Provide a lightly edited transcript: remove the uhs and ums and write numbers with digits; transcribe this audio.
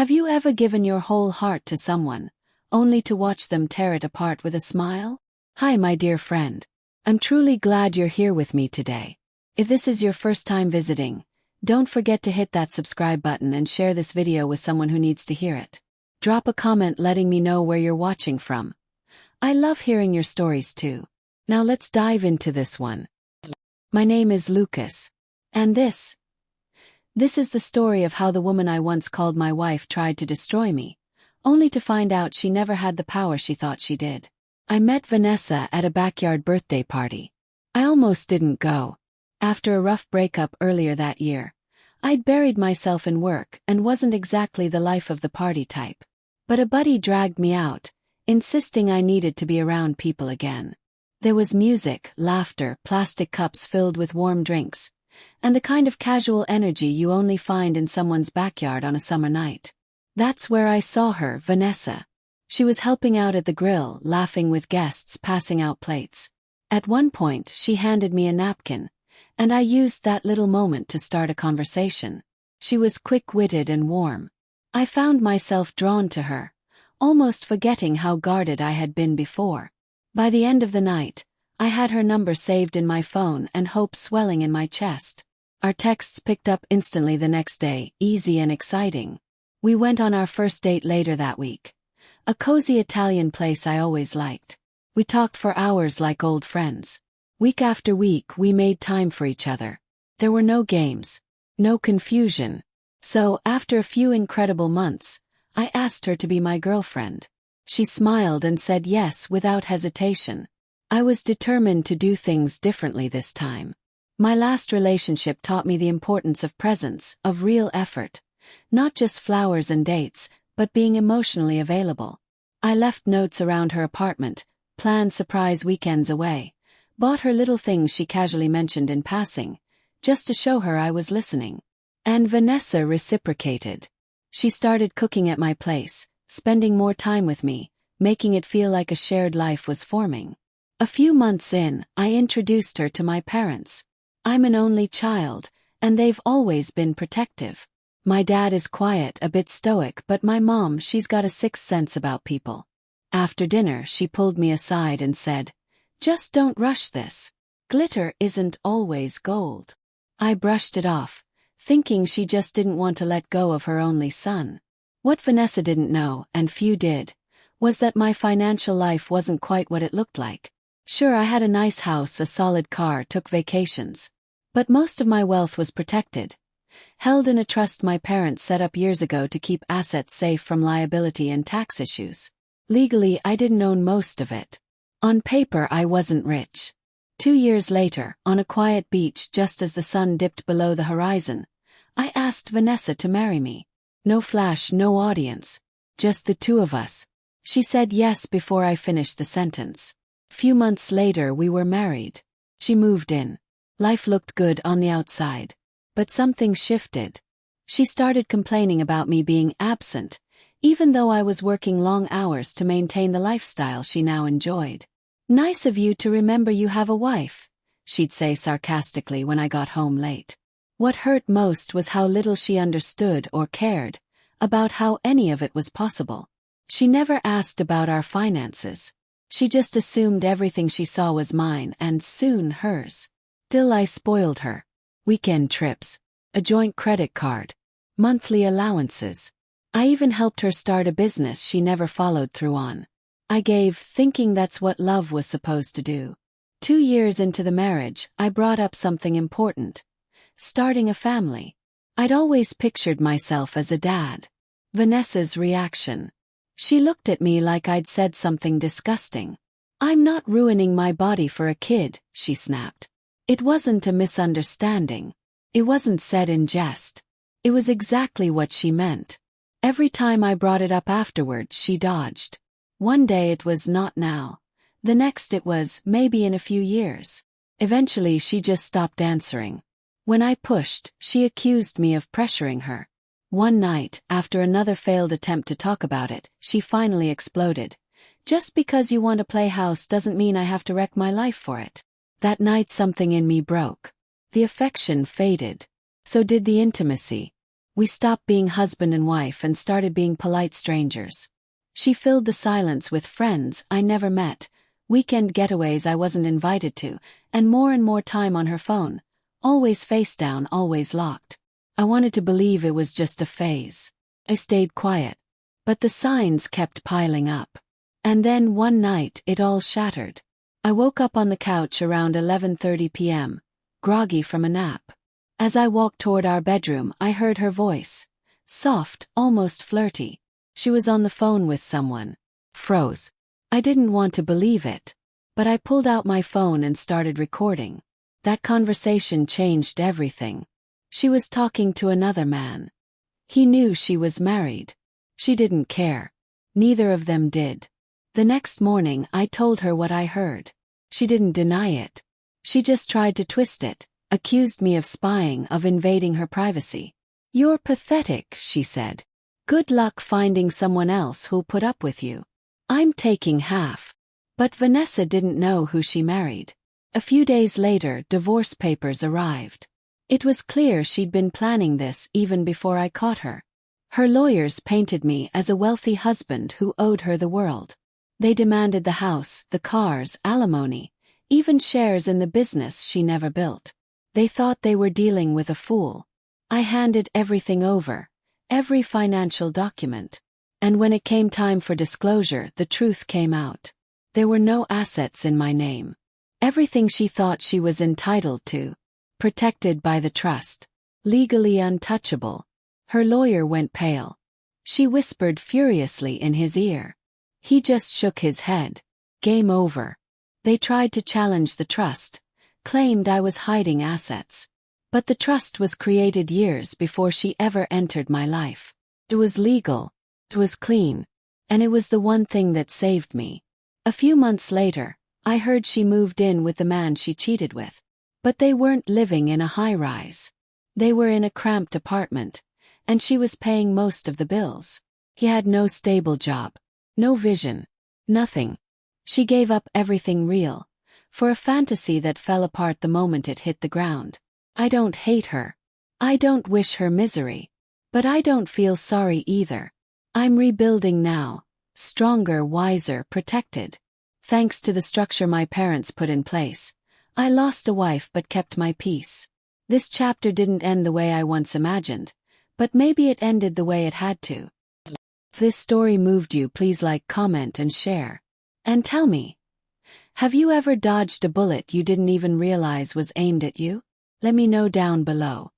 Have you ever given your whole heart to someone, only to watch them tear it apart with a smile? Hi, my dear friend. I'm truly glad you're here with me today. If this is your first time visiting, don't forget to hit that subscribe button and share this video with someone who needs to hear it. Drop a comment letting me know where you're watching from. I love hearing your stories too. Now let's dive into this one. My name is Lucas. And this is the story of how the woman I once called my wife tried to destroy me, only to find out she never had the power she thought she did. I met Vanessa at a backyard birthday party. I almost didn't go. After a rough breakup earlier that year, I'd buried myself in work and wasn't exactly the life of the party type. But a buddy dragged me out, insisting I needed to be around people again. There was music, laughter, plastic cups filled with warm drinks, and the kind of casual energy you only find in someone's backyard on a summer night. That's where I saw her, Vanessa. She was helping out at the grill, laughing with guests, passing out plates. At one point, she handed me a napkin, and I used that little moment to start a conversation. She was quick-witted and warm. I found myself drawn to her, almost forgetting how guarded I had been before. By the end of the night, I had her number saved in my phone and hope swelling in my chest. Our texts picked up instantly the next day, easy and exciting. We went on our first date later that week. A cozy Italian place I always liked. We talked for hours like old friends. Week after week we made time for each other. There were no games, no confusion. So, after a few incredible months, I asked her to be my girlfriend. She smiled and said yes without hesitation. I was determined to do things differently this time. My last relationship taught me the importance of presence, of real effort. Not just flowers and dates, but being emotionally available. I left notes around her apartment, planned surprise weekends away, bought her little things she casually mentioned in passing, just to show her I was listening. And Vanessa reciprocated. She started cooking at my place, spending more time with me, making it feel like a shared life was forming. A few months in, I introduced her to my parents. I'm an only child, and they've always been protective. My dad is quiet, a bit stoic, but my mom, she's got a sixth sense about people. After dinner, she pulled me aside and said, "Just don't rush this. Glitter isn't always gold." I brushed it off, thinking she just didn't want to let go of her only son. What Vanessa didn't know, and few did, was that my financial life wasn't quite what it looked like. Sure, I had a nice house, a solid car, took vacations. But most of my wealth was protected, held in a trust my parents set up years ago to keep assets safe from liability and tax issues. Legally, I didn't own most of it. On paper, I wasn't rich. 2 years later, on a quiet beach just as the sun dipped below the horizon, I asked Vanessa to marry me. No flash, no audience. Just the two of us. She said yes before I finished the sentence. Few months later we were married. She moved in. Life looked good on the outside. But something shifted. She started complaining about me being absent, even though I was working long hours to maintain the lifestyle she now enjoyed. "Nice of you to remember you have a wife," she'd say sarcastically when I got home late. What hurt most was how little she understood or cared about how any of it was possible. She never asked about our finances. She just assumed everything she saw was mine and soon hers. Still, I spoiled her. Weekend trips, a joint credit card, monthly allowances. I even helped her start a business she never followed through on. I gave, thinking that's what love was supposed to do. 2 years into the marriage, I brought up something important. Starting a family. I'd always pictured myself as a dad. Vanessa's reaction. She looked at me like I'd said something disgusting. "I'm not ruining my body for a kid," she snapped. It wasn't a misunderstanding. It wasn't said in jest. It was exactly what she meant. Every time I brought it up afterward, she dodged. One day it was "not now." The next it was "maybe in a few years." Eventually she just stopped answering. When I pushed, she accused me of pressuring her. One night, after another failed attempt to talk about it, she finally exploded. "Just because you want to play house doesn't mean I have to wreck my life for it." That night something in me broke. The affection faded. So did the intimacy. We stopped being husband and wife and started being polite strangers. She filled the silence with friends I never met, weekend getaways I wasn't invited to, and more time on her phone, always face down, always locked. I wanted to believe it was just a phase. I stayed quiet. But the signs kept piling up. And then one night it all shattered. I woke up on the couch around 11:30 p.m., groggy from a nap. As I walked toward our bedroom, I heard her voice. Soft, almost flirty. She was on the phone with someone. Froze. I didn't want to believe it. But I pulled out my phone and started recording. That conversation changed everything. She was talking to another man. He knew she was married. She didn't care. Neither of them did. The next morning I told her what I heard. She didn't deny it. She just tried to twist it, accused me of spying, of invading her privacy. "You're pathetic," she said. "Good luck finding someone else who'll put up with you. I'm taking half." But Vanessa didn't know who she married. A few days later, divorce papers arrived. It was clear she'd been planning this even before I caught her. Her lawyers painted me as a wealthy husband who owed her the world. They demanded the house, the cars, alimony, even shares in the business she never built. They thought they were dealing with a fool. I handed everything over, every financial document. And when it came time for disclosure, the truth came out. There were no assets in my name. Everything she thought she was entitled to. Protected by the trust. Legally untouchable. Her lawyer went pale. She whispered furiously in his ear. He just shook his head. Game over. They tried to challenge the trust, claimed I was hiding assets. But the trust was created years before she ever entered my life. It was legal. It was clean. And it was the one thing that saved me. A few months later, I heard she moved in with the man she cheated with. But they weren't living in a high-rise. They were in a cramped apartment, and she was paying most of the bills. He had no stable job, no vision, nothing. She gave up everything real, for a fantasy that fell apart the moment it hit the ground. I don't hate her. I don't wish her misery. But I don't feel sorry either. I'm rebuilding now, stronger, wiser, protected. Thanks to the structure my parents put in place, I lost a wife but kept my peace. This chapter didn't end the way I once imagined, but maybe it ended the way it had to. If this story moved you, please like, comment, and share. And tell me, have you ever dodged a bullet you didn't even realize was aimed at you? Let me know down below.